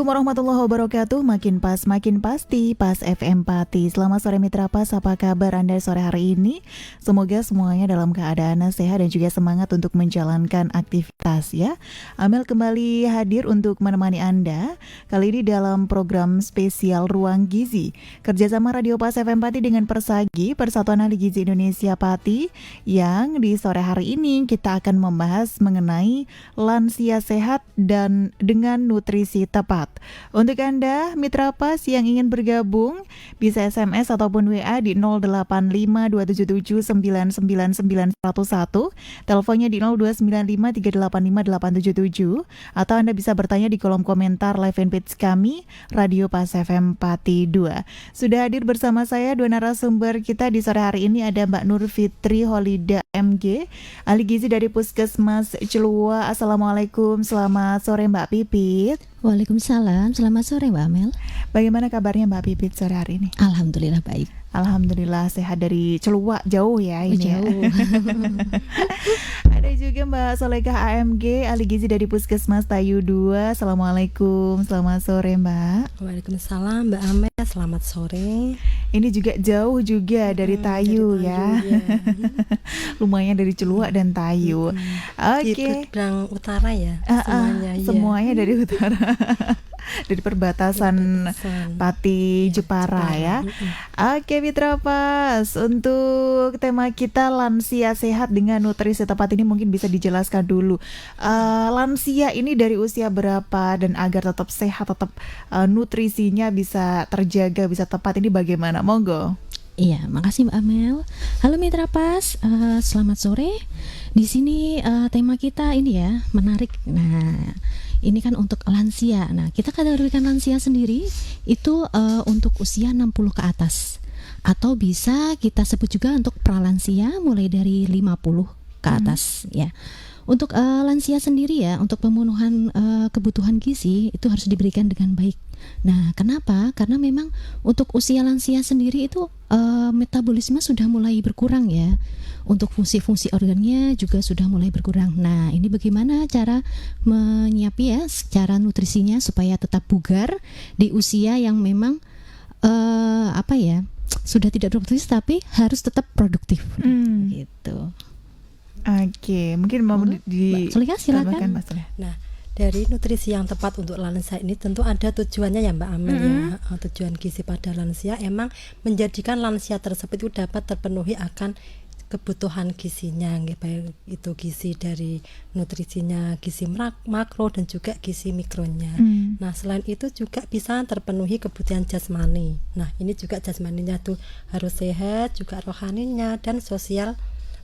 warahmatullahi wabarakatuh. Makin pas, makin pasti, Pas FM Pati. Selamat sore Mitra Pas, apa kabar Anda sore hari ini? Semoga semuanya dalam keadaan sehat dan juga semangat untuk menjalankan aktivitas ya. Amel kembali hadir untuk menemani Anda. Kali ini dalam program spesial Ruang Gizi, kerjasama Radio Pas FM Pati dengan Persagi, Persatuan Ahli Gizi Indonesia Pati. Yang di sore hari ini kita akan membahas mengenai lansia sehat dan dengan nutrisi tepat. Untuk Anda Mitra Pas yang ingin bergabung, bisa SMS ataupun WA di 085277999101, teleponnya di 0295385877, atau Anda bisa bertanya di kolom komentar live fanpage kami Radio Pas FM Pati 2. Sudah hadir bersama saya dua narasumber kita di sore hari ini, ada Mbak Nur Fitri Holida MG, ahli gizi dari Puskesmas Celua. Assalamualaikum, selamat sore Mbak Pipit. Waalaikumsalam, selamat sore Mbak Amel. Bagaimana kabarnya Mbak Pipit sore hari ini? Alhamdulillah baik. Alhamdulillah sehat, dari Celua jauh ya ini. Jauh. Ya. Ada juga Mbak Solekah AMG, ahli gizi dari Puskesmas Tayu 2. Assalamualaikum, selamat sore Mbak. Waalaikumsalam Mbak Amel, selamat sore. Ini juga jauh juga dari Tayu ya. Lumayan dari Celua dan Tayu. Oke. Di Berang Utara ya semuanya. Semuanya dari utara. Dari perbatasan Pati Jepara ya. Oke Mitra Pas, untuk tema kita lansia sehat dengan nutrisi tepat ini mungkin bisa dijelaskan dulu. Lansia ini dari usia berapa, dan agar tetap sehat, tetap nutrisinya bisa terjaga, bisa tepat, ini bagaimana? Monggo. Iya, makasih Mbak Amel. Halo Mitra Pas, selamat sore. Di sini tema kita ini ya menarik. Nah, ini kan untuk lansia. Nah, kita kategorikan lansia sendiri itu untuk usia 60 ke atas, atau bisa kita sebut juga untuk pralansia mulai dari 50 ke atas ya. Untuk lansia sendiri ya, untuk pemenuhan kebutuhan gizi itu harus diberikan dengan baik. Nah, kenapa? Karena memang untuk usia lansia sendiri itu metabolisme sudah mulai berkurang ya. Untuk fungsi-fungsi organnya juga sudah mulai berkurang. Nah, ini bagaimana cara menyiapi ya secara nutrisinya supaya tetap bugar di usia yang memang sudah tidak produktif tapi harus tetap produktif gitu. Oke, mungkin mau Mbak Solika, silakan. Nah, dari nutrisi yang tepat untuk lansia ini tentu ada tujuannya ya Mbak Amel ya. Tujuan gizi pada lansia emang menjadikan lansia tersebut itu dapat terpenuhi akan kebutuhan gizinya, baik itu gizi dari nutrisinya, gizi makro dan juga gizi mikronya. Nah, selain itu juga bisa terpenuhi kebutuhan jasmani. Nah, ini juga jasmaninya tuh harus sehat, juga rohaninya dan sosial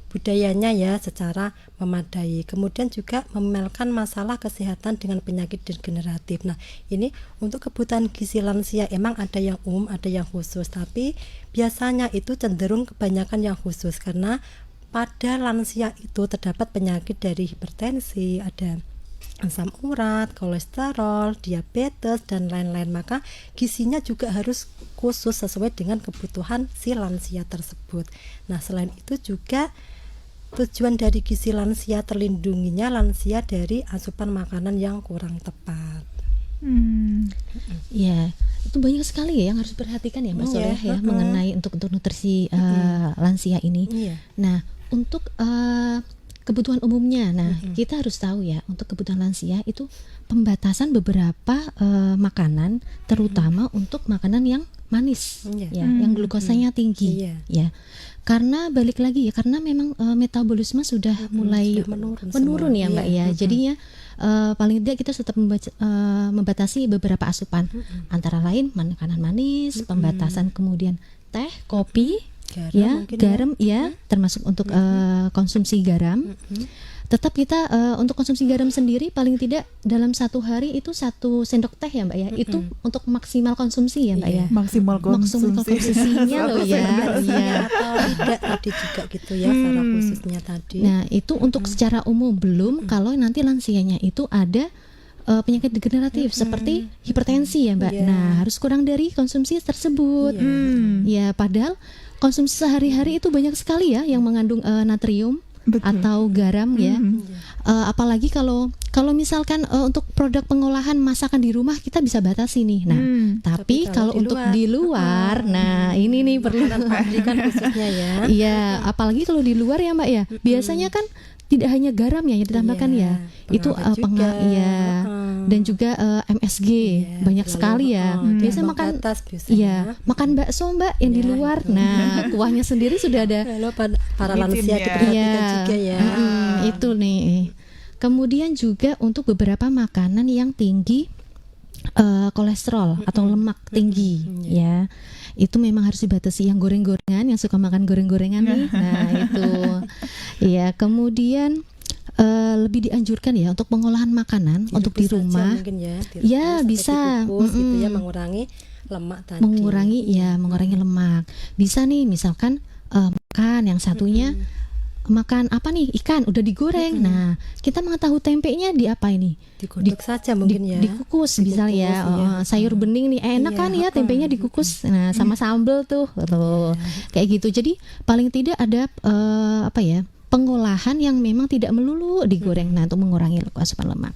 budayanya ya secara memadai. Kemudian juga memelkan masalah kesehatan dengan penyakit degeneratif. Nah, ini untuk kebutuhan gizi lansia emang ada yang umum, ada yang khusus, tapi biasanya itu cenderung kebanyakan yang khusus karena pada lansia itu terdapat penyakit dari hipertensi, ada asam urat, kolesterol, diabetes dan lain-lain. Maka gizinya juga harus khusus sesuai dengan kebutuhan si lansia tersebut. Nah, selain itu juga tujuan dari gizi lansia terlindunginya lansia dari asupan makanan yang kurang tepat. Ya, itu banyak sekali ya yang harus diperhatikan ya Mbak Soleh ya mengenai untuk nutrisi lansia ini. Nah, untuk kebutuhan umumnya, kita harus tahu ya untuk kebutuhan lansia itu pembatasan beberapa makanan, terutama untuk makanan yang manis, yang glukosanya tinggi, ya. Karena balik lagi ya, karena memang metabolisme sudah mulai menurun ya Mbak ya. Jadinya paling tidak kita tetap membatasi beberapa asupan, antara lain makanan manis, pembatasan kemudian teh, kopi, garam ya, termasuk untuk konsumsi garam. Tetap kita untuk konsumsi garam sendiri paling tidak dalam satu hari itu 1 sendok teh ya Mbak ya. Itu untuk maksimal konsumsi ya Mbak ya. Maksimal konsumsinya loh ya. Atau tidak tadi juga gitu ya secara khususnya tadi. Nah, itu untuk secara umum, belum kalau nanti lansianya itu ada penyakit degeneratif seperti hipertensi ya Mbak. Nah, harus kurang dari konsumsi tersebut. Ya, padahal konsumsi sehari-hari itu banyak sekali ya yang mengandung natrium Betul. atau garam ya. Apalagi kalau misalkan untuk produk pengolahan masakan di rumah kita bisa batasi nih. Nah, tapi kalau untuk di luar, nah ini nih perlu pabrikan khususnya ya. Iya, apalagi kalau di luar ya Mbak ya. Biasanya kan tidak hanya garam ya yang ditambahkan ya. Itu dan juga MSG banyak sekali ya. Biasanya makan makan bakso Mbak yang di luar. Nah, kuahnya sendiri sudah ada. Para lansia diperhatikan juga ya. Itu nih. Kemudian juga untuk beberapa makanan yang tinggi kolesterol atau lemak tinggi ya. Itu memang harus dibatasi, yang goreng-gorengan, yang suka makan goreng-gorengan nih. Nah, itu. Ya, kemudian lebih dianjurkan ya untuk pengolahan makanan untuk di rumah. Ya, bisa gitu ya, mengurangi lemak tadi. Mengurangi lemak. Bisa nih misalkan makan yang satunya makan apa nih, ikan udah digoreng. Nah, kita mengetahui tempenya di apa ini? Digodok saja mungkin ya. Dikukus misalnya sayur bening nih enak kan ya, tempenya dikukus. Nah, sama sambal tuh. Kayak gitu. Jadi paling tidak ada pengolahan yang memang tidak melulu digoreng, nah untuk mengurangi asupan lemak.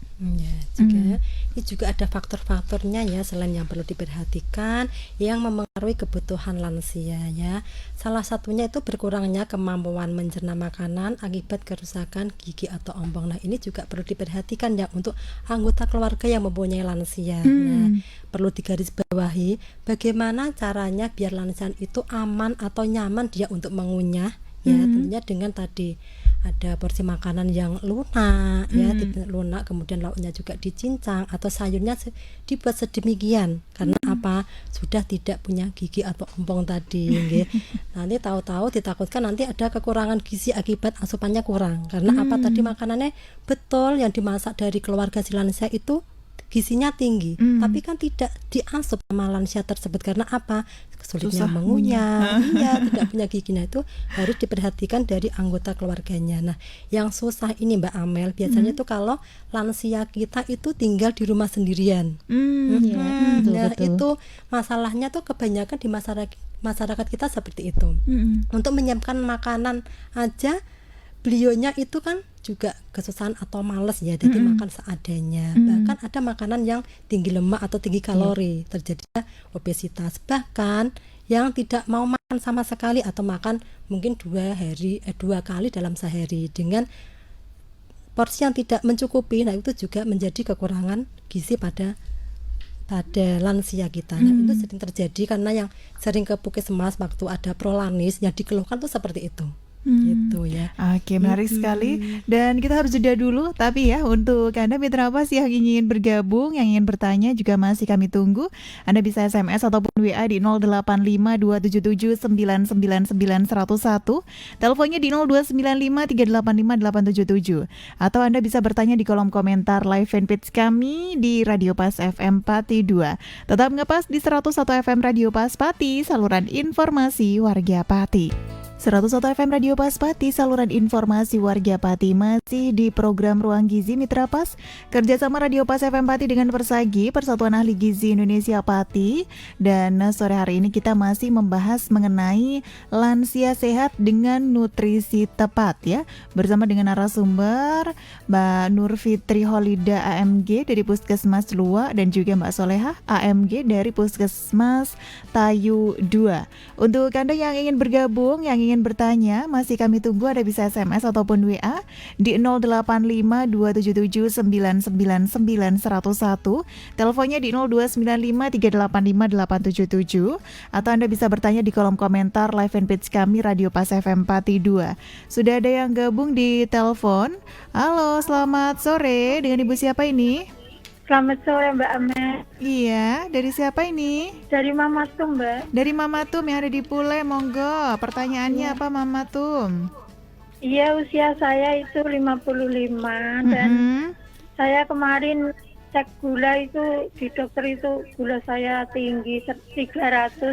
Ini juga ada faktor-faktornya ya, selain yang perlu diperhatikan yang memengaruhi kebutuhan lansia ya. Salah satunya itu berkurangnya kemampuan mencerna makanan akibat kerusakan gigi atau ompong. Nah, ini juga perlu diperhatikan ya untuk anggota keluarga yang mempunyai lansia. Nah, perlu digarisbawahi bagaimana caranya biar lansia itu aman atau nyaman dia untuk mengunyah. Ya, tentunya dengan tadi ada porsi makanan yang lunak ya, lunak, kemudian lauknya juga dicincang atau sayurnya dibuat sedemikian karena apa? Sudah tidak punya gigi atau ompong tadi nggih. Nanti tahu-tahu ditakutkan nanti ada kekurangan gizi akibat asupannya kurang. Karena apa tadi makanannya betul yang dimasak dari keluarga si lansia itu gizinya tinggi, tapi kan tidak diasup sama lansia tersebut karena apa? Kesulitnya mengunyah, tidak punya gigi. Nah, itu harus diperhatikan dari anggota keluarganya. Nah, yang susah ini Mbak Amel biasanya itu kalau lansia kita itu tinggal di rumah sendirian. Betul. Itu masalahnya tuh kebanyakan di masyarakat kita seperti itu. Untuk menyiapkan makanan aja beliaunya itu kan juga kesusahan atau malas ya, jadi makan seadanya. Bahkan ada makanan yang tinggi lemak atau tinggi kalori, terjadi obesitas. Bahkan yang tidak mau makan sama sekali atau makan mungkin 2 kali dalam sehari dengan porsi yang tidak mencukupi. Nah, itu juga menjadi kekurangan gizi pada lansia kita. Nah, itu sering terjadi karena yang sering ke puskesmas waktu ada prolanis yang dikeluhkan tuh seperti itu. Gitu ya. Oke, menarik sekali. Dan kita harus jeda dulu. Tapi ya, untuk Anda mitra Pas yang ingin bergabung, yang ingin bertanya juga masih kami tunggu. Anda bisa SMS ataupun WA di 085277999101. Teleponnya di 0295385877. Atau Anda bisa bertanya di kolom komentar live fanpage kami di Radio Pas FM Pati 2. Tetap ngepas di 101 FM Radio Pas Pati, saluran informasi warga Pati. 101 FM Radio Pas Pati, saluran informasi warga Pati, masih di program Ruang Gizi Mitra Pas, kerjasama Radio Pas FM Pati dengan Persagi, Persatuan Ahli Gizi Indonesia Pati. Dan sore hari ini kita masih membahas mengenai lansia sehat dengan nutrisi tepat ya, bersama dengan narasumber Mbak Nur Fitri Holida AMG dari Puskesmas Lua dan juga Mbak Solehah AMG dari Puskesmas Tayu 2. Untuk Anda yang ingin bergabung, yang ingin bertanya, masih kami tunggu. Anda bisa SMS ataupun WA di 085277999101. Teleponnya di 0295385877. Atau Anda bisa bertanya di kolom komentar live fanpage kami Radio Pas FM Pati 2. Sudah ada yang gabung di telepon. Halo, selamat sore. Dengan Ibu siapa ini? Selamat sore Mbak Amel. Iya, dari siapa ini? Dari Mama Tum, Mbak. Dari Mama Tum yang ada di Pule, monggo. Pertanyaannya apa Mama Tum? Iya, usia saya itu 55 dan saya kemarin cek gula itu di dokter itu gula saya tinggi 300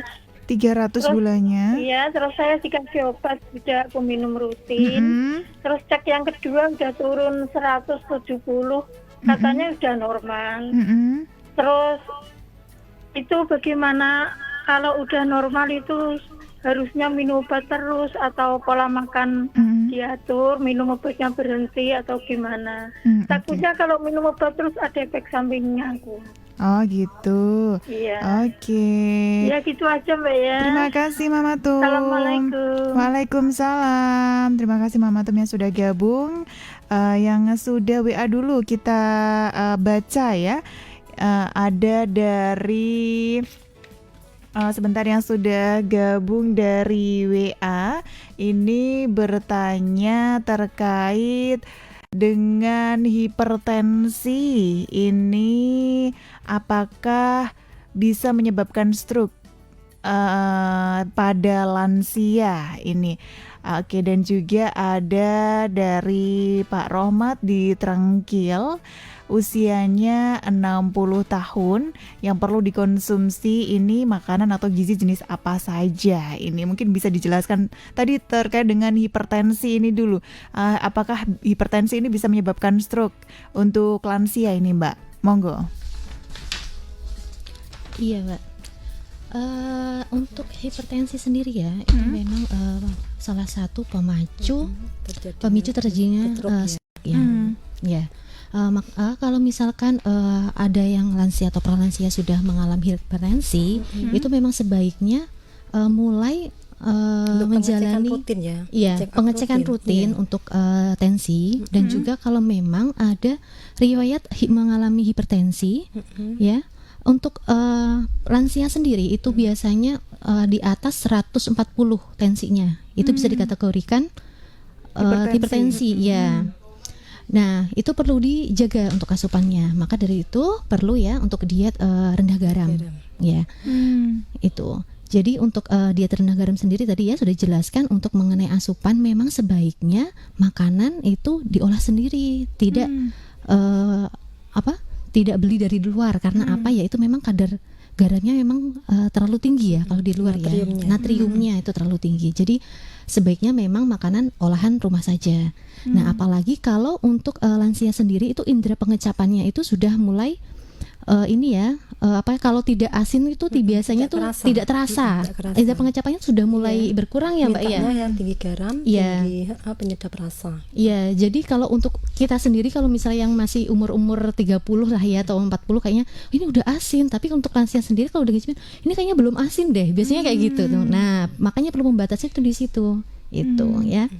terus, gulanya. Iya, terus saya dikasih obat juga aku minum rutin. Terus cek yang kedua udah turun 170. Katanya udah normal. Terus itu bagaimana kalau udah normal itu harusnya minum obat terus atau pola makan diatur, minum obatnya berhenti atau gimana. Takutnya kalau minum obat terus ada efek sampingnya aku. Oh gitu. Iya. Oke. Ya gitu aja Mbak ya. Terima kasih Mama Tum. Assalamualaikum. Waalaikumsalam. Terima kasih Mama Tum yang sudah gabung. Yang sudah WA dulu kita baca ya. Ada dari sebentar yang sudah gabung dari WA. Ini bertanya terkait dengan hipertensi. Ini apakah bisa menyebabkan stroke pada lansia ini? Oke, dan juga ada dari Pak Rohmat di Trengkil, usianya 60 tahun, yang perlu dikonsumsi ini makanan atau gizi jenis apa saja? Ini mungkin bisa dijelaskan tadi terkait dengan hipertensi ini dulu. Apakah hipertensi ini bisa menyebabkan stroke untuk lansia ini, Mbak? Monggo. Iya, Mbak. Untuk hipertensi sendiri ya, itu memang salah satu pemicu terjadinya stroke ya. Ya. Kalau misalkan ada yang lansia atau pralansia sudah mengalami hipertensi, itu memang sebaiknya mulai menjalani rutin ya. Pengecekan rutin untuk tensi, dan juga kalau memang ada riwayat mengalami hipertensi, ya. Untuk lansia sendiri itu biasanya di atas 140 tensinya, itu bisa dikategorikan hipertensi ya. Nah, itu perlu dijaga untuk asupannya. Maka dari itu perlu ya untuk diet rendah garam. Ya. Itu. Jadi untuk diet rendah garam sendiri tadi ya sudah dijelaskan, untuk mengenai asupan memang sebaiknya makanan itu diolah sendiri, tidak tidak beli dari luar. Karena apa ya, itu memang kadar garamnya memang terlalu tinggi ya kalau di luar natriumnya itu terlalu tinggi. Jadi sebaiknya memang makanan olahan rumah saja. Nah, apalagi kalau untuk lansia sendiri itu indera pengecapannya itu sudah mulai kalau tidak asin itu biasanya tidak terasa. Indera pengecapannya sudah mulai berkurang ya, Mbak ya. Yang tinggi garam, tinggi penyedap rasa. Iya, jadi kalau untuk kita sendiri, kalau misalnya yang masih umur 30 lah ya atau 40, kayaknya ini udah asin, tapi untuk lansia sendiri kalau udah ngicipin ini kayaknya belum asin deh. Biasanya kayak gitu tuh. Nah, makanya perlu membatasi itu di situ. Itu ya.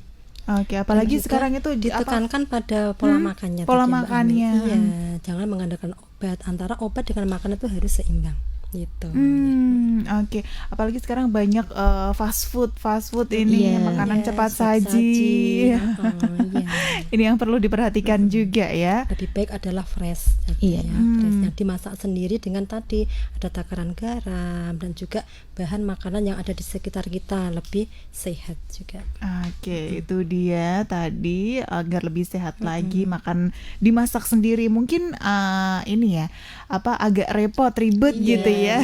Oke, apalagi sekarang itu ditekankan pada pola makannya. Pola makannya. Iya, jangan mengandalkan obat. Antara obat dengan makanan itu harus seimbang. Gitu. Oke. Apalagi sekarang banyak fast food ini, makanan cepat saji. Ini yang perlu diperhatikan juga ya. Lebih baik adalah fresh, fresh yang dimasak sendiri dengan tadi ada takaran garam dan juga bahan makanan yang ada di sekitar kita, lebih sehat juga. Oke, itu dia tadi agar lebih sehat lagi makan dimasak sendiri. Mungkin agak repot, ribet gitu ya.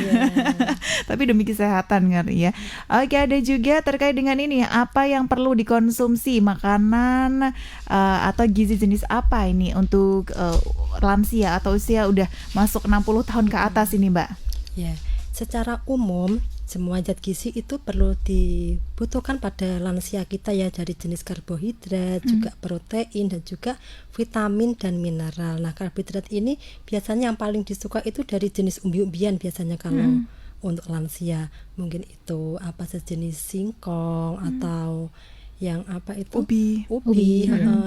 Tapi demi kesehatan kan ya. Oke, ada juga terkait dengan ini, apa yang perlu dikonsumsi makanan atau gizi jenis apa ini untuk lansia atau usia udah masuk 60 tahun ke atas ini, Mbak? Ya, secara umum semua zat gizi itu perlu dibutuhkan pada lansia kita ya, dari jenis karbohidrat, juga protein dan juga vitamin dan mineral. Nah, karbohidrat ini biasanya yang paling disuka itu dari jenis umbi-umbian biasanya kalau untuk lansia. Mungkin itu sejenis singkong atau yang ubi.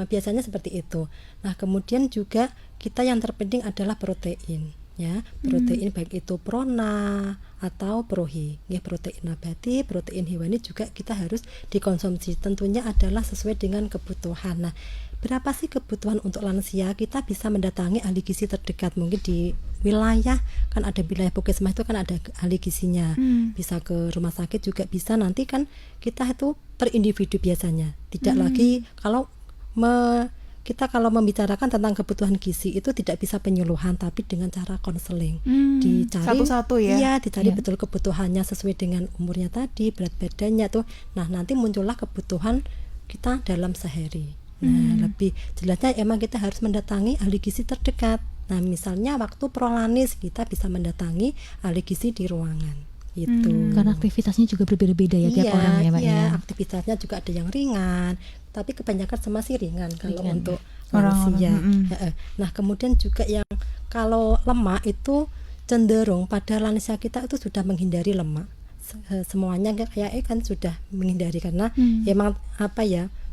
Biasanya seperti itu. Nah, kemudian juga kita yang terpenting adalah protein. Ya, protein baik itu prona atau prohi, ya, protein nabati, protein hewani juga kita harus dikonsumsi. Tentunya adalah sesuai dengan kebutuhan. Nah, berapa sih kebutuhan untuk lansia? Kita bisa mendatangi ahli gizi terdekat. Mungkin di wilayah kan ada wilayah puskesmas itu kan ada ahli gizinya. Bisa ke rumah sakit juga bisa. Nanti kan kita itu per individu biasanya. Tidak lagi kita kalau membicarakan tentang kebutuhan gizi itu tidak bisa penyuluhan, tapi dengan cara konseling. Dicari satu-satu ya. Iya, dicari betul kebutuhannya sesuai dengan umurnya tadi, berat badannya tuh. Nah, nanti muncullah kebutuhan kita dalam sehari. Nah, lebih jelasnya emang kita harus mendatangi ahli gizi terdekat. Nah, misalnya waktu prolanis kita bisa mendatangi ahli gizi di ruangan. Itu. Karena aktivitasnya juga berbeda-beda ya tiap orang ya Mbak iya, ya. aktivitasnya juga ada yang ringan, tapi kebanyakan masih ringan kalau Ringan, untuk Orang-orang, lansia. Nah, kemudian juga yang kalau lemak itu cenderung pada lansia kita itu sudah menghindari lemak. Semuanya kayak kan sudah menghindari karena emang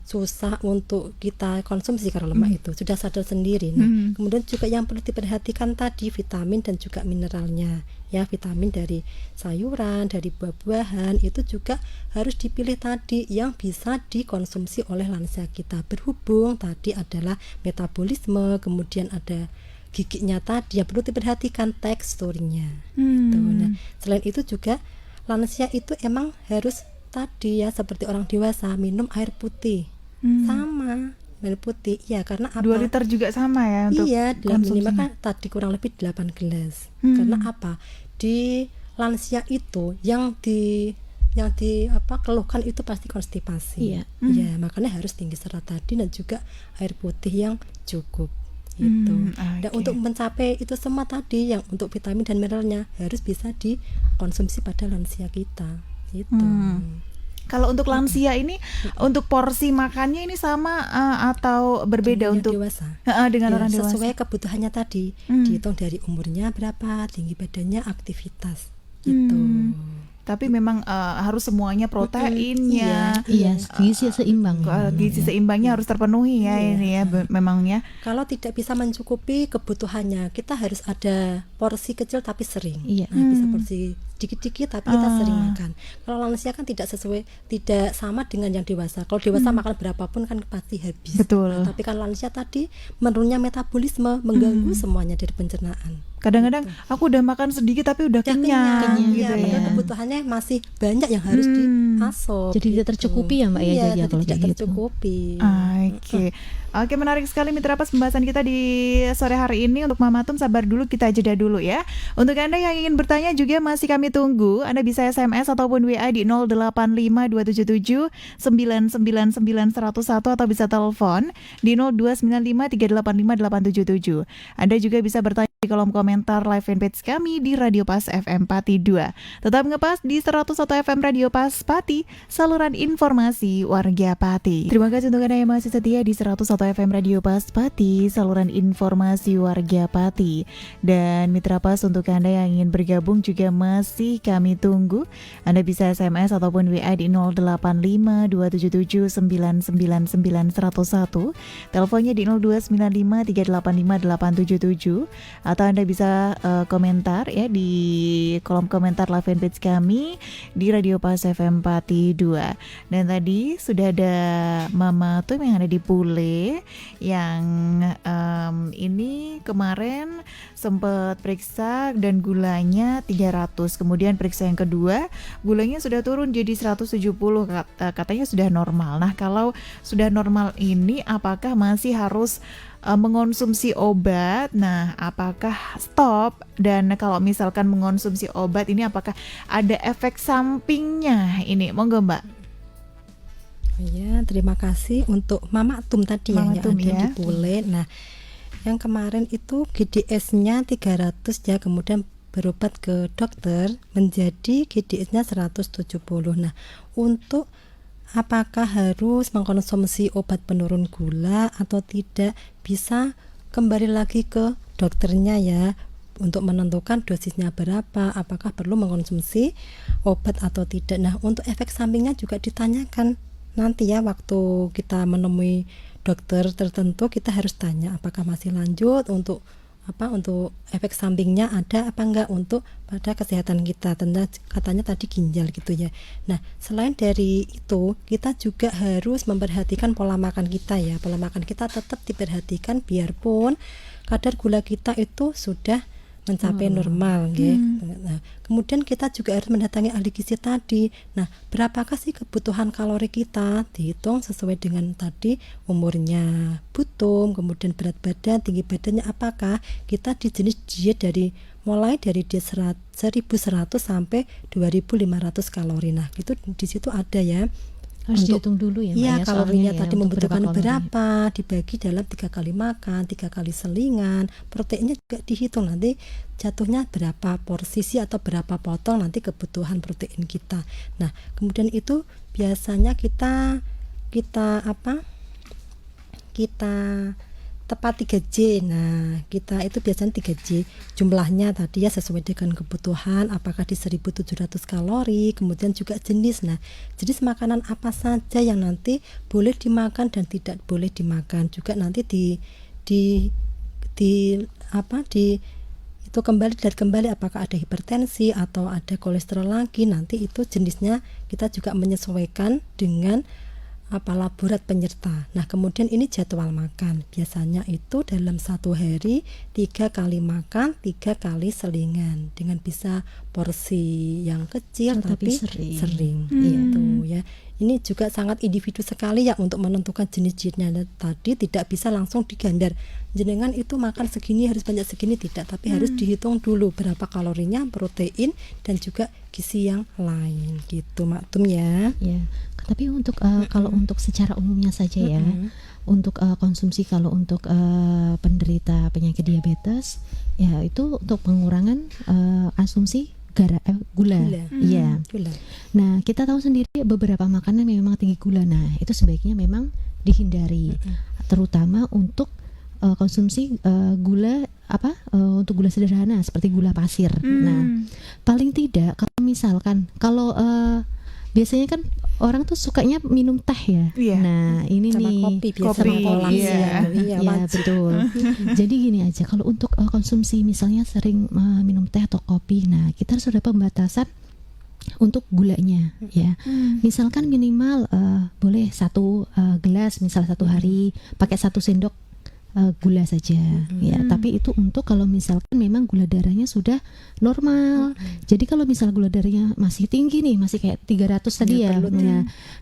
susah untuk kita konsumsi karena lemak itu sudah sadar sendiri. Nah, kemudian juga yang perlu diperhatikan tadi vitamin dan juga mineralnya. Ya, vitamin dari sayuran, dari buah-buahan itu juga harus dipilih tadi yang bisa dikonsumsi oleh lansia kita. Berhubung tadi adalah metabolisme, kemudian ada giginya tadi yang perlu diperhatikan teksturnya. Gitu. Nah, selain itu juga lansia itu emang harus tadi ya seperti orang dewasa minum air putih sama air putih ya karena apa? 2 liter juga sama ya untuk minimal kan tadi kurang lebih 8 gelas. Karena apa? Di lansia itu yang keluhkan itu pasti konstipasi. Ya, makanya harus tinggi serat tadi dan juga air putih yang cukup. Gitu. Dan untuk mencapai itu semua tadi yang untuk vitamin dan mineralnya harus bisa dikonsumsi pada lansia kita. Gitu. Kalau untuk lansia ini untuk porsi makannya ini sama atau berbeda untuk dewasa? Dengan orang dewasa. Sesuai kebutuhannya tadi, dihitung dari umurnya berapa, tinggi badannya, aktivitas gitu. Tapi memang harus semuanya proteinnya. Iya, gizi seimbang. Gizi seimbangnya harus terpenuhi ya ini ya memangnya. Kalau tidak bisa mencukupi kebutuhannya, kita harus ada porsi kecil tapi sering. Iya. Nah, bisa porsi dikit-dikit tapi kita sering makan. Kalau lansia kan tidak sama dengan yang dewasa. Kalau dewasa makan berapapun kan pasti habis. Betul. Nah, tapi kan lansia tadi menurunnya metabolisme mengganggu semuanya dari pencernaan. Kadang-kadang aku udah makan sedikit tapi udah kenyang gitu ya. Kebutuhannya masih banyak yang harus diasup. Jadi tidak tercukupi ya Mbak ya. Jadi kalau tidak gitu. tercukupi. Oke, menarik sekali Mitra Pas pembahasan kita di sore hari ini. Untuk Mama Tum sabar dulu, kita jeda dulu ya. Untuk Anda yang ingin bertanya juga masih kami tunggu. Anda bisa SMS ataupun WA di 085277999101 atau bisa telepon di 02953858877. Anda juga bisa bertanya di kolom komentar live fanpage kami di Radio Pas FM Pati 2. Tetap ngepas di 101 FM Radio Pas Pati, saluran informasi warga Pati. Terima kasih untuk Anda yang masih setia di 101 FM Radio Pas Pati, saluran informasi warga Pati. Dan Mitra Pas, untuk Anda yang ingin bergabung juga masih kami tunggu. Anda bisa SMS ataupun WA di 085277999101. Teleponnya di 02953858877. Atau Anda bisa komentar ya di kolom komentar live fanpage kami di Radio Pas FM Pati 2. Dan tadi sudah ada Mama Tum yang ada di Pule yang ini kemarin sempat periksa dan gulanya 300. Kemudian periksa yang kedua, gulanya sudah turun jadi 170, katanya sudah normal. Nah, kalau sudah normal ini apakah masih harus mengonsumsi obat? Nah, apakah stop? Dan kalau misalkan mengonsumsi obat ini apakah ada efek sampingnya? Ini monggo Mbak. Ya, terima kasih untuk Mama Tum tadi Mama yang Tum, ada ya. di Pule. Nah, yang kemarin itu GDS-nya 300 ya, kemudian berobat ke dokter menjadi GDS-nya 170. Nah, untuk apakah harus mengkonsumsi obat penurun gula atau tidak, bisa kembali lagi ke dokternya ya untuk menentukan dosisnya berapa, apakah perlu mengkonsumsi obat atau tidak. Nah, untuk efek sampingnya juga ditanyakan nanti ya, waktu kita menemui dokter tertentu kita harus tanya apakah masih lanjut untuk efek sampingnya ada apa enggak untuk pada kesehatan kita. Katanya tadi ginjal gitu ya. Nah, selain dari itu kita juga harus memperhatikan pola makan kita ya. Pola makan kita tetap diperhatikan biarpun kadar gula kita itu sudah mencapai normal gitu. Nah, kemudian kita juga harus mendatangi ahli gizi tadi. Nah, berapakah sih kebutuhan kalori kita? Dihitung sesuai dengan tadi umurnya, butuh, kemudian berat badan, tinggi badannya, apakah kita di jenis diet mulai dari diet 1100 sampai 2500 kalori. Nah, itu di situ ada ya. Harus dihitung dulu ya Mbak Iya, ya, kalorinya soalnya ya, tadi untuk membutuhkan kalori. berapa, dibagi dalam 3 kali makan, 3 kali selingan. Proteinnya juga dihitung, nanti jatuhnya berapa porsi atau berapa potong nanti kebutuhan protein kita. Nah, kemudian itu biasanya kita tepat 3J. Nah, kita itu biasanya 3J jumlahnya tadi ya sesuai dengan kebutuhan, apakah di 1700 kalori, kemudian juga jenis. Nah, jenis makanan apa saja yang nanti boleh dimakan dan tidak boleh dimakan. Juga nanti itu kembali apakah ada hipertensi atau ada kolesterol lagi, nanti itu jenisnya kita juga menyesuaikan dengan laborat penyerta. Nah, kemudian ini jadwal makan. Biasanya itu dalam 1 hari 3 kali makan, 3 kali selingan, dengan bisa porsi yang kecil tapi sering. Gitu ya. Ini juga sangat individu sekali ya untuk menentukan jenis-jenisnya. Tadi tidak bisa langsung digandar. Jenengan itu makan segini harus banyak segini, tidak, tapi harus dihitung dulu berapa kalorinya, protein dan juga gizi yang lain gitu, Maktum ya. Ya. Tapi untuk kalau untuk secara umumnya saja ya, untuk konsumsi kalau untuk penderita penyakit diabetes ya itu untuk pengurangan asumsi gula. Iya. Gula. Nah, kita tahu sendiri beberapa makanan memang tinggi gula. Nah, itu sebaiknya memang dihindari, terutama untuk konsumsi gula untuk gula sederhana seperti gula pasir. Nah, paling tidak kalau misalkan biasanya kan orang tuh sukanya minum teh ya. Nah, ini sama nih kopi biasanya kolas ya. Iya, betul. Jadi gini aja, kalau untuk konsumsi misalnya sering minum teh atau kopi, nah kita harus ada pembatasan untuk gulanya ya. Misalkan minimal boleh 1 gelas misal 1 hari, pakai 1 sendok gula saja ya. Tapi itu untuk kalau misalkan memang gula darahnya sudah normal. Jadi kalau misal gula darahnya masih tinggi nih, masih kayak 300 tadi ya.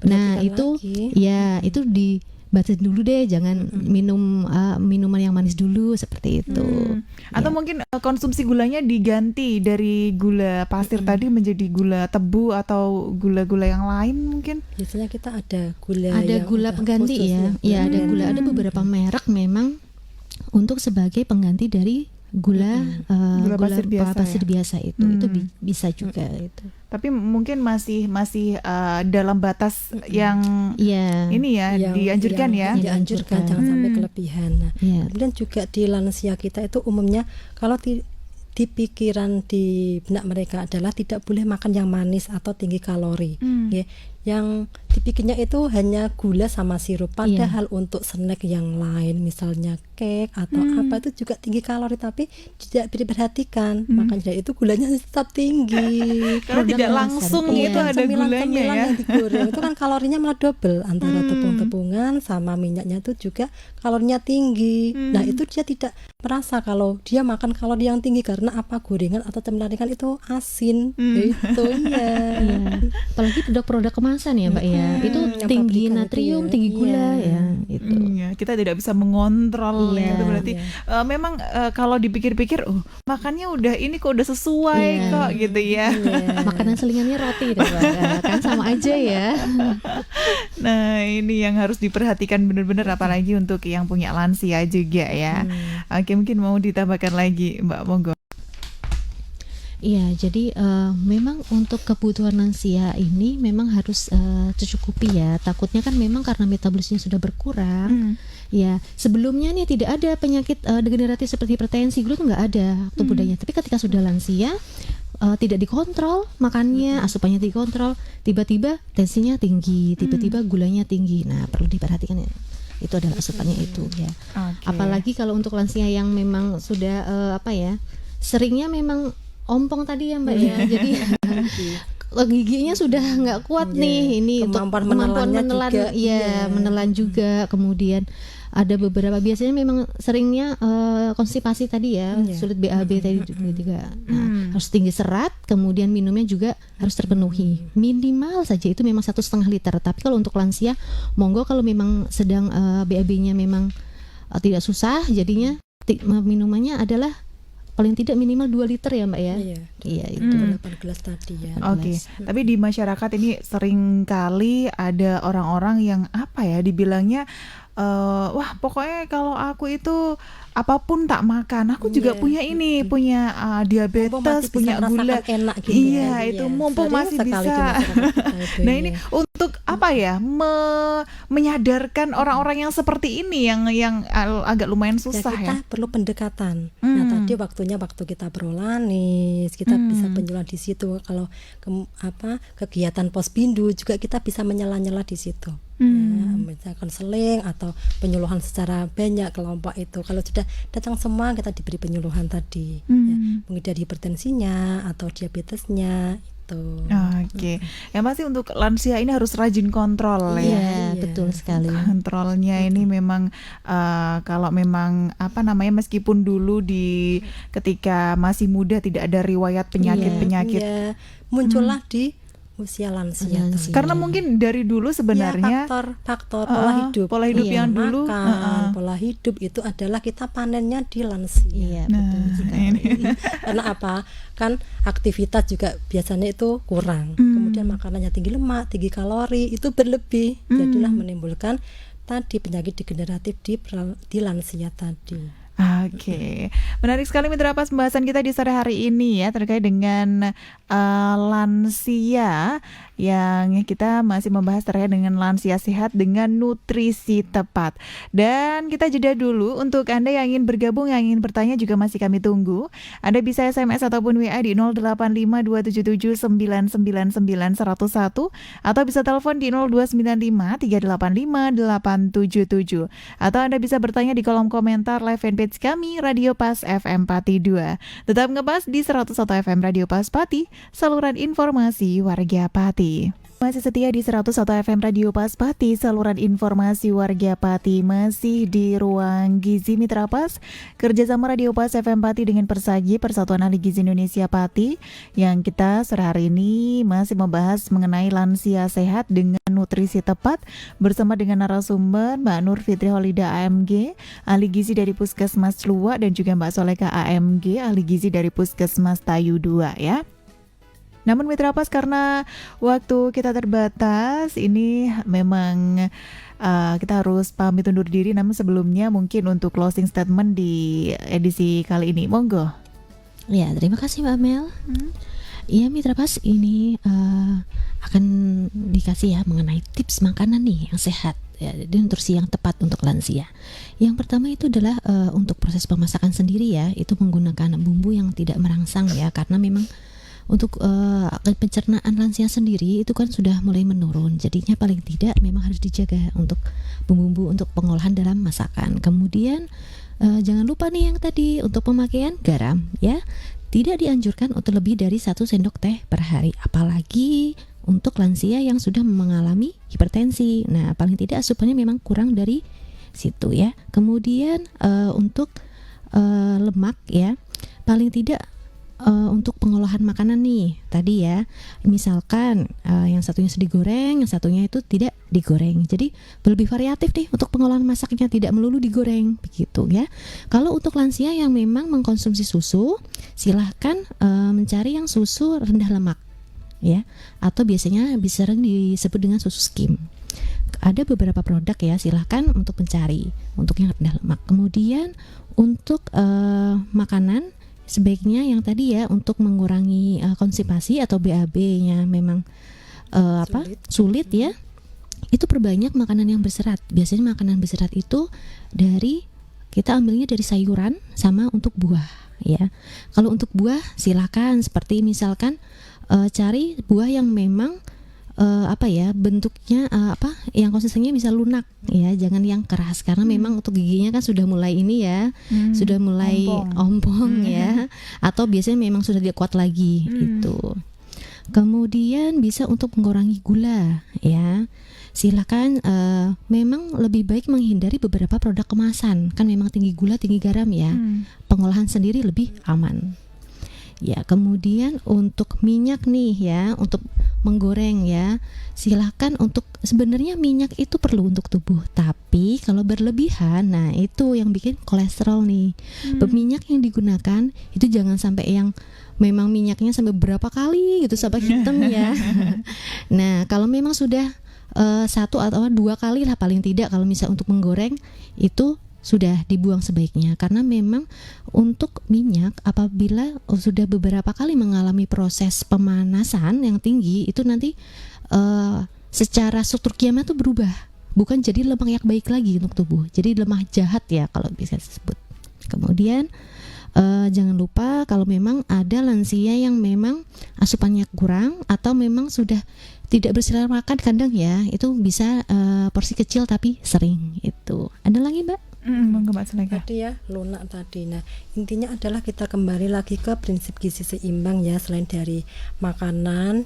Nah, itu lagi. Ya itu dibatasin dulu deh, jangan minum minuman yang manis dulu seperti itu. Atau mungkin konsumsi gulanya diganti dari gula pasir tadi menjadi gula tebu atau gula-gula yang lain mungkin. Biasanya kita ada gula pengganti ya. Ya, ada gula, ada beberapa merek memang untuk sebagai pengganti dari gula pasir biasa itu bisa juga itu. Tapi mungkin masih dalam batas yang ini ya dianjurkan ya. Dianjurkan, jangan sampai kelebihan. Nah, kemudian juga di lansia kita itu umumnya kalau di pikiran di benak mereka adalah tidak boleh makan yang manis atau tinggi kalori. Ya. Yang dipikirnya itu hanya gula sama sirup, padahal untuk snack yang lain misalnya cake atau apa itu juga tinggi kalori tapi tidak diperhatikan. Makanya itu gulanya tetap tinggi. Karena tidak langsung itu ada gulanya ya. Yang digoreng itu kan kalorinya malah double, antara tepung-tepungan sama minyaknya itu juga kalorinya tinggi. Nah, itu dia tidak merasa kalau dia makan kalori yang tinggi karena gorengan atau cemilan itu asin. Itu ya. Apalagi produk kemasan ya Mbak ya, itu tinggi natrium, tinggi gula ya itu. Kita tidak bisa mengontrol itu berarti memang kalau dipikir-pikir makannya udah ini kok udah sesuai kok gitu ya. Makanan selingannya roti deh Mbak, kan sama aja ya. Nah, ini yang harus diperhatikan benar-benar, apalagi untuk yang punya lansia juga ya. Oke, mungkin mau ditambahkan lagi Mbak, monggo. Iya, jadi memang untuk kebutuhan lansia ini memang harus tercukupi ya. Takutnya kan memang karena metabolisme sudah berkurang. Ya, sebelumnya nih tidak ada penyakit degeneratif seperti hipertensi, dulu tuh nggak ada tubuh budaya. Tapi ketika sudah lansia tidak dikontrol makannya, asupannya dikontrol, tiba-tiba tensinya tinggi, tiba-tiba gulanya tinggi. Nah, perlu diperhatikan ya. Itu adalah asupannya itu ya. Apalagi kalau untuk lansia yang memang sudah seringnya memang ompong tadi ya Mbak ya, jadi giginya sudah nggak kuat nih, ini kemampuan menelan juga, menelan juga. Kemudian ada beberapa biasanya memang seringnya konstipasi tadi ya, sulit BAB tadi juga. Nah, harus tinggi serat, kemudian minumnya juga harus terpenuhi, minimal saja itu memang 1,5 liter. Tapi kalau untuk lansia, monggo kalau memang sedang BAB-nya memang tidak susah, jadinya minumannya adalah paling tidak minimal 2 liter ya Mbak ya. Iya itu 8 gelas tadi ya. Oke. Tapi di masyarakat ini sering kali ada orang-orang yang apa ya dibilangnya wah pokoknya kalau aku itu apapun tak makan. Aku juga punya ini, punya diabetes, punya gula. Enak gitu itu mumpung masih bisa. Nah ini untuk apa ya menyadarkan orang-orang yang seperti ini yang agak lumayan susah kita ya. perlu pendekatan. Nah tadi waktu kita berolanis, kita bisa penyuluhan di situ. Kalau kegiatan Posbindu juga kita bisa menyela-nyela di situ. Misalnya konseling atau penyuluhan secara banyak kelompok itu. Kalau sudah datang semua kita diberi penyuluhan tadi, ya, mungkin dari hipertensinya atau diabetesnya itu. Oke. Yang pasti untuk lansia ini harus rajin kontrol ya. Iya, betul sekali. Kontrolnya ini memang kalau memang meskipun dulu ketika masih muda tidak ada riwayat penyakit-penyakit. Iya, muncullah di usia lansia. Karena mungkin dari dulu sebenarnya faktor pola hidup yang dulu pola hidup itu adalah kita panennya di lansia. Iya, betul. Karena apa? Kan aktivitas juga biasanya itu kurang. Kemudian makanannya tinggi lemak, tinggi kalori, itu berlebih. Jadilah menimbulkan tadi penyakit degeneratif di lansia tadi. Oke, menarik sekali Mitra Pas pembahasan kita di sore hari ini ya terkait dengan lansia, yang kita masih membahas terkait dengan lansia sehat dengan nutrisi tepat. Dan kita jeda dulu. Untuk Anda yang ingin bergabung, yang ingin bertanya juga masih kami tunggu. Anda bisa SMS ataupun WA di 085277999101 atau bisa telepon di 0295385877 atau Anda bisa bertanya di kolom komentar live fanpage kami Radio Pas FM Pati 2. Tetap ngebahas di 101 FM Radio Pas Pati, saluran informasi warga Pati. Masih setia di 101 FM Radio Pas Pati, saluran informasi warga Pati. Masih di ruang Gizi Mitra Pas, kerjasama Radio Pas FM Pati dengan Persagi, Persatuan Ahli Gizi Indonesia Pati, yang kita sore hari ini masih membahas mengenai lansia sehat dengan nutrisi tepat bersama dengan narasumber Mbak Nur Fitri Holida AMG, ahli gizi dari Puskesmas Luwak, dan juga Mbak Soleka AMG, ahli gizi dari Puskesmas Tayu 2 ya. Namun Mitra Pas, karena waktu kita terbatas, ini memang kita harus pamit undur diri. Namun sebelumnya mungkin untuk closing statement di edisi kali ini, monggo. Ya, terima kasih Mbak Mel. Iya Mitra Pas, ini akan dikasih ya mengenai tips makanan nih yang sehat ya, dan nutrisi yang tepat untuk lansia. Yang pertama itu adalah untuk proses pemasakan sendiri ya, itu menggunakan bumbu yang tidak merangsang ya, karena memang untuk pencernaan lansia sendiri itu kan sudah mulai menurun. Jadinya paling tidak memang harus dijaga untuk bumbu-bumbu untuk pengolahan dalam masakan. Kemudian jangan lupa nih yang tadi untuk pemakaian garam ya. Tidak dianjurkan untuk lebih dari 1 sendok teh per hari, apalagi untuk lansia yang sudah mengalami hipertensi. Nah, paling tidak asupannya memang kurang dari situ ya. Kemudian untuk lemak ya, paling tidak untuk pengolahan makanan nih tadi ya, misalkan yang satunya digoreng, yang satunya itu tidak digoreng. Jadi lebih variatif nih untuk pengolahan masaknya, tidak melulu digoreng begitu ya. Kalau untuk lansia yang memang mengkonsumsi susu, silahkan mencari yang susu rendah lemak ya, atau biasanya bisa disebut dengan susu skim. Ada beberapa produk ya, silahkan untuk mencari untuk yang rendah lemak. Kemudian untuk makanan sebaiknya yang tadi ya, untuk mengurangi konstipasi atau BAB-nya memang sulit ya, itu perbanyak makanan yang berserat. Biasanya makanan berserat itu kita ambilnya dari sayuran sama untuk buah ya. Kalau untuk buah silakan seperti misalkan cari buah yang memang bentuknya yang konsistensinya bisa lunak ya, jangan yang keras, karena memang untuk giginya kan sudah mulai ini ya, sudah mulai ompong ya, atau biasanya memang sudah tidak kuat lagi itu. Kemudian bisa untuk mengurangi gula ya, silakan memang lebih baik menghindari beberapa produk kemasan, kan memang tinggi gula tinggi garam ya, pengolahan sendiri lebih aman. Ya, kemudian untuk minyak nih ya, untuk menggoreng ya, silakan untuk sebenarnya minyak itu perlu untuk tubuh, tapi kalau berlebihan, nah itu yang bikin kolesterol nih. Minyak yang digunakan itu jangan sampai yang memang minyaknya sampai berapa kali gitu sampai hitam ya. Nah kalau memang sudah 1 atau 2 kali lah paling tidak kalau misal untuk menggoreng itu sudah dibuang sebaiknya, karena memang untuk minyak apabila sudah beberapa kali mengalami proses pemanasan yang tinggi itu nanti secara struktur kimia itu berubah, bukan jadi lemak yang baik lagi untuk tubuh, jadi lemah jahat ya kalau bisa disebut. Kemudian jangan lupa kalau memang ada lansia yang memang asupannya kurang atau memang sudah tidak berselera makan kadang ya, itu bisa porsi kecil tapi sering itu. Ada lagi Mbak? Tadi ya lunak tadi. Nah intinya adalah kita kembali lagi ke prinsip gizi seimbang ya, selain dari makanan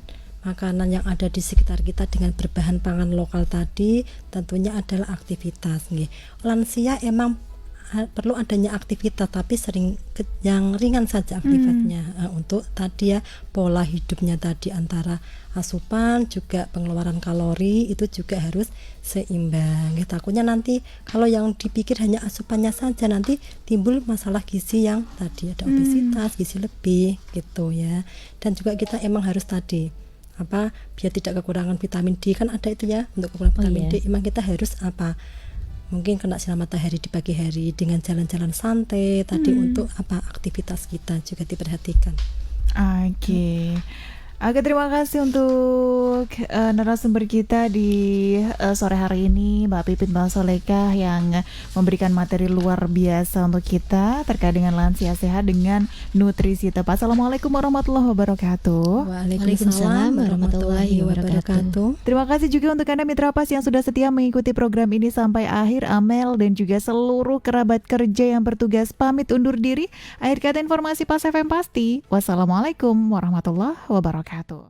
yang ada di sekitar kita dengan berbahan pangan lokal tadi, tentunya adalah aktivitas nih. Lansia emang perlu adanya aktivitas tapi sering yang ringan saja aktivitasnya untuk tadi ya pola hidupnya tadi antara asupan juga pengeluaran kalori itu juga harus seimbang. Takutnya nanti kalau yang dipikir hanya asupannya saja nanti timbul masalah gizi yang tadi ada obesitas, gizi lebih gitu ya. Dan juga kita emang harus tadi biar tidak kekurangan vitamin D, kan ada itu ya untuk kekurangan vitamin D. Emang kita harus mungkin kena sinar matahari di pagi hari dengan jalan-jalan santai tadi untuk aktivitas kita juga diperhatikan. Oke, terima kasih untuk narasumber kita di sore hari ini, Mbak Pipit Soleka, yang memberikan materi luar biasa untuk kita terkait dengan lansia sehat dengan nutrisi tepat. Assalamualaikum warahmatullahi wabarakatuh. Waalaikumsalam warahmatullahi wabarakatuh. Terima kasih juga untuk Anda Mitra Pas yang sudah setia mengikuti program ini sampai akhir. Amel dan juga seluruh kerabat kerja yang bertugas pamit undur diri. Akhir kata informasi Pas FM Pasti. Wassalamualaikum warahmatullahi wabarakatuh.